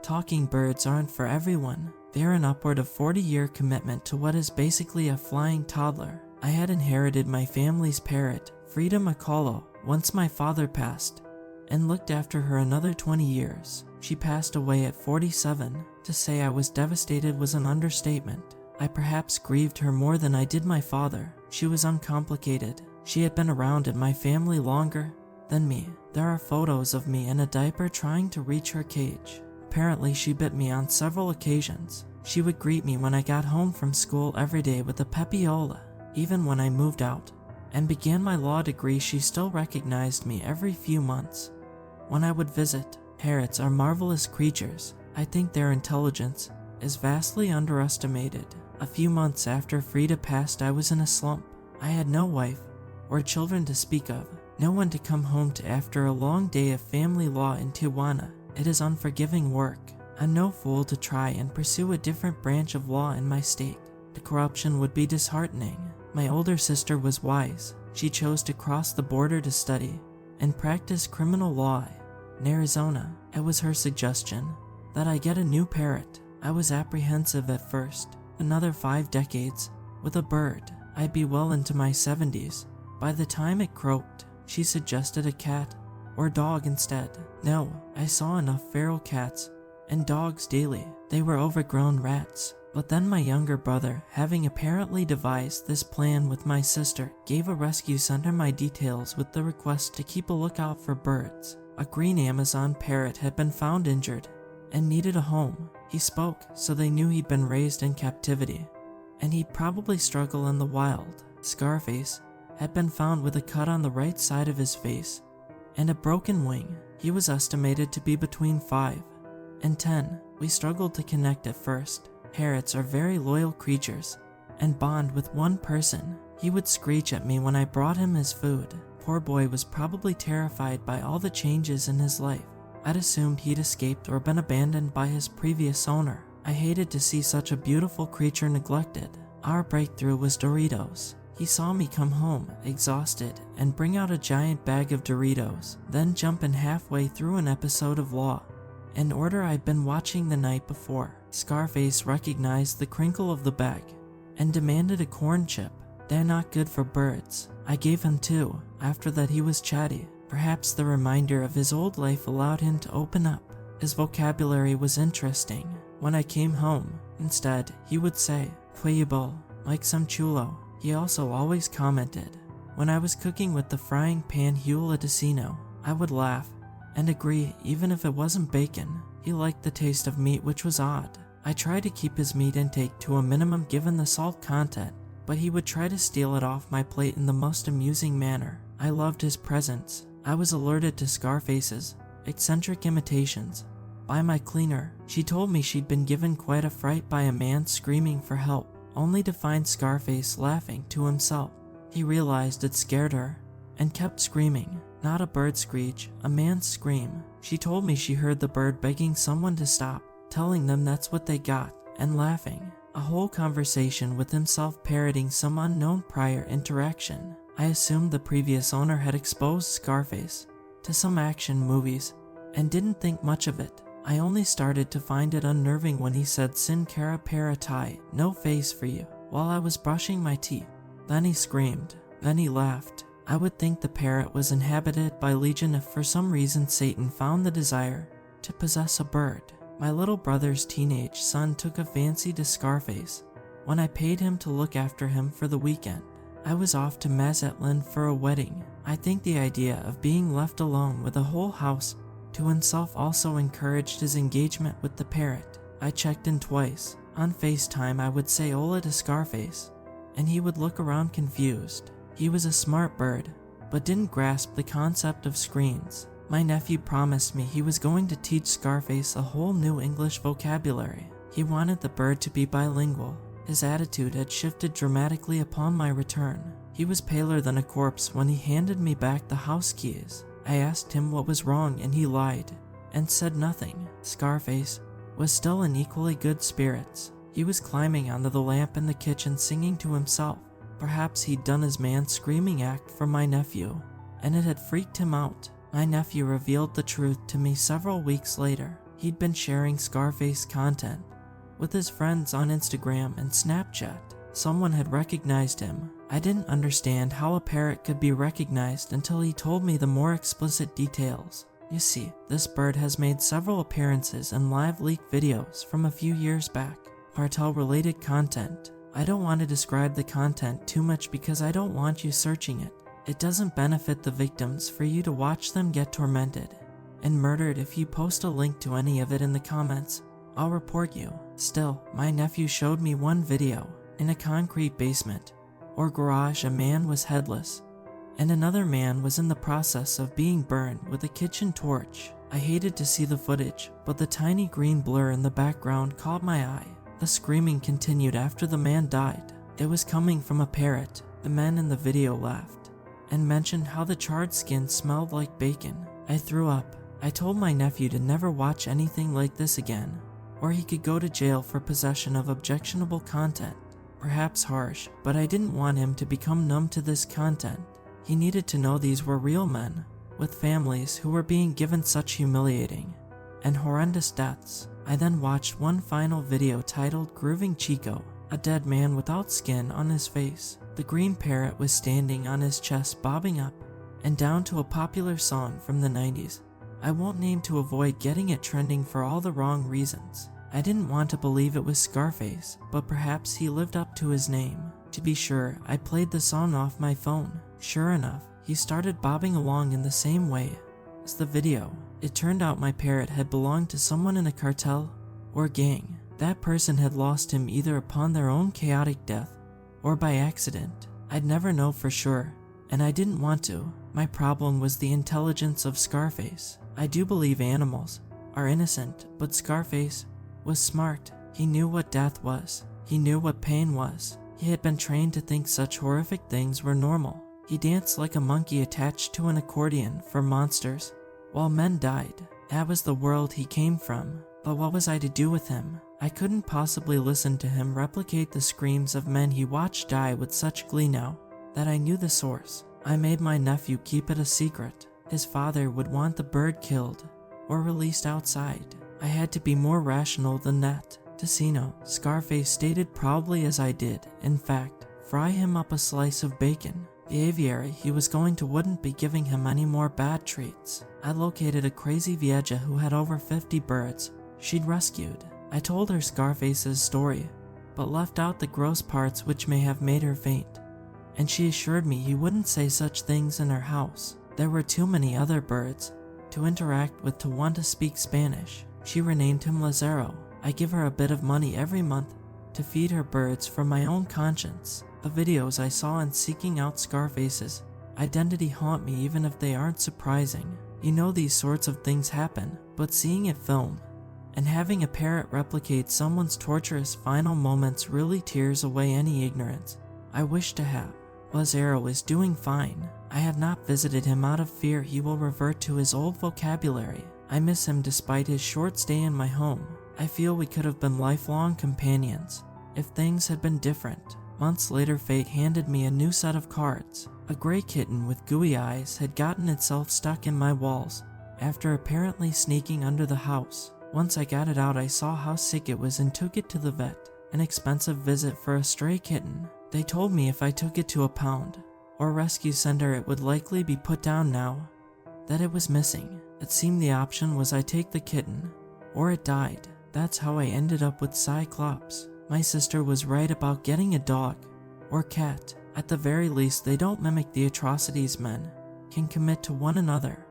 Talking birds aren't for everyone. They're an upward of 40-year commitment to what is basically a flying toddler. I had inherited my family's parrot, Frida McCullough, once my father passed, and looked after her another 20 years. She passed away at 47. To say I was devastated was an understatement. I perhaps grieved her more than I did my father. She was uncomplicated. She had been around in my family longer than me. There are photos of me in a diaper trying to reach her cage. Apparently she bit me on several occasions. She would greet me when I got home from school every day with a pepiola. Even when I moved out and began my law degree, she still recognized me every few months when I would visit. Parrots are marvelous creatures. I think their intelligence is vastly underestimated. A few months after Frida passed, I was in a slump. I had no wife or children to speak of, no one to come home to after a long day of family law in Tijuana. It is unforgiving work. I'm no fool to try and pursue a different branch of law in my state. The corruption would be disheartening. My older sister was wise. She chose to cross the border to study and practice criminal law in Arizona. It was her suggestion that I get a new parrot. I was apprehensive at first. Another 5 decades with a bird. I'd be well into my 70s by the time it croaked. She suggested a cat or dog instead. No, I saw enough feral cats and dogs daily. They were overgrown rats. But then my younger brother, having apparently devised this plan with my sister, gave a rescue center my details with the request to keep a lookout for birds. A green Amazon parrot had been found injured and needed a home. He spoke, so they knew he'd been raised in captivity, and he'd probably struggle in the wild. Scarface had been found with a cut on the right side of his face and a broken wing. He was estimated to be between 5 and 10. We struggled to connect at first. Parrots are very loyal creatures and bond with one person. He would screech at me when I brought him his food. Poor boy was probably terrified by all the changes in his life. I'd assumed he'd escaped or been abandoned by his previous owner. I hated to see such a beautiful creature neglected. Our breakthrough was Doritos. He saw me come home, exhausted, and bring out a giant bag of Doritos, then jump in halfway through an episode of Law and Order I'd been watching the night before. Scarface recognized the crinkle of the bag and demanded a corn chip. They're not good for birds. I gave him 2. After that he was chatty. Perhaps the reminder of his old life allowed him to open up. His vocabulary was interesting. When I came home, instead, he would say, "Pueblo," like some chulo. He also always commented when I was cooking with the frying pan Hula Decino. I would laugh and agree even if it wasn't bacon. He liked the taste of meat, which was odd. I tried to keep his meat intake to a minimum given the salt content, but he would try to steal it off my plate in the most amusing manner. I loved his presence. I was alerted to Scarface's eccentric imitations by my cleaner. She told me she'd been given quite a fright by a man screaming for help, only to find Scarface laughing to himself. He realized it scared her and kept screaming. Not a bird screech, a man's scream. She told me she heard the bird begging someone to stop, telling them that's what they got, and laughing. A whole conversation with himself parroting some unknown prior interaction. I assumed the previous owner had exposed Scarface to some action movies and didn't think much of it. I only started to find it unnerving when he said "Sin cara para ti," no face for you, while I was brushing my teeth. Then he screamed. Then he laughed. I would think the parrot was inhabited by Legion if for some reason Satan found the desire to possess a bird. My little brother's teenage son took a fancy to Scarface when I paid him to look after him for the weekend. I was off to Mazatlan for a wedding. I think the idea of being left alone with a whole house to himself also encouraged his engagement with the parrot. I checked in twice. On FaceTime I would say "Hola" to Scarface, and he would look around confused. He was a smart bird, but didn't grasp the concept of screens. My nephew promised me he was going to teach Scarface a whole new English vocabulary. He wanted the bird to be bilingual. His attitude had shifted dramatically upon my return. He was paler than a corpse when he handed me back the house keys. I asked him what was wrong and he lied and said nothing. Scarface was still in equally good spirits. He was climbing onto the lamp in the kitchen singing to himself. Perhaps he'd done his man screaming act for my nephew, and it had freaked him out. My nephew revealed the truth to me several weeks later. He'd been sharing Scarface content with his friends on Instagram and Snapchat. Someone had recognized him. I didn't understand how a parrot could be recognized until he told me the more explicit details. You see, this bird has made several appearances in live leak videos from a few years back. Cartel-related content. I don't want to describe the content too much because I don't want you searching it. It doesn't benefit the victims for you to watch them get tormented and murdered. If you post a link to any of it in the comments, I'll report you. Still, my nephew showed me one video. In a concrete basement or garage, a man was headless and another man was in the process of being burned with a kitchen torch. I hated to see the footage, but the tiny green blur in the background caught my eye. The screaming continued after the man died. It was coming from a parrot. The men in the video laughed and mentioned how the charred skin smelled like bacon. I threw up. I told my nephew to never watch anything like this again, or he could go to jail for possession of objectionable content. Perhaps harsh, but I didn't want him to become numb to this content. He needed to know these were real men, with families who were being given such humiliating and horrendous deaths. I then watched one final video titled Grieving Chico, a dead man without skin on his face. The green parrot was standing on his chest, bobbing up and down to a popular song from the 90s. I won't name to avoid getting it trending for all the wrong reasons. I didn't want to believe it was Scarface, but perhaps he lived up to his name. To be sure, I played the song off my phone. Sure enough, he started bobbing along in the same way as the video. It turned out my parrot had belonged to someone in a cartel or gang. That person had lost him either upon their own chaotic death or by accident. I'd never know for sure, and I didn't want to. My problem was the intelligence of Scarface. I do believe animals are innocent, but Scarface was smart. He knew what death was. He knew what pain was. He had been trained to think such horrific things were normal. He danced like a monkey attached to an accordion for monsters while men died. That was the world he came from. But what was I to do with him? I couldn't possibly listen to him replicate the screams of men he watched die with such glee. Now that I knew the source, I made my nephew keep it a secret. His father would want the bird killed or released outside. I had to be more rational than that. Casino, Scarface stated proudly as I did. In fact, fry him up a slice of bacon. The aviary he was going to wouldn't be giving him any more bad treats. I located a crazy vieja who had over 50 birds she'd rescued. I told her Scarface's story, but left out the gross parts which may have made her faint, and she assured me he wouldn't say such things in her house. There were too many other birds to interact with to want to speak Spanish. She renamed him Lazaro. I give her a bit of money every month to feed her birds from my own conscience. The videos I saw in seeking out Scarface's identity haunt me even if they aren't surprising. You know these sorts of things happen, but seeing it filmed and having a parrot replicate someone's torturous final moments really tears away any ignorance I wish to have. Lazaro is doing fine. I have not visited him out of fear he will revert to his old vocabulary. I miss him despite his short stay in my home. I feel we could have been lifelong companions if things had been different. Months later, fate handed me a new set of cards. A gray kitten with gooey eyes had gotten itself stuck in my walls after apparently sneaking under the house. Once I got it out, I saw how sick it was and took it to the vet. An expensive visit for a stray kitten. They told me if I took it to a pound or rescue center it would likely be put down now that it was missing. It seemed the option was I take the kitten or it died. That's how I ended up with Cyclops. My sister was right about getting a dog or cat. At the very least, they don't mimic the atrocities men can commit to one another.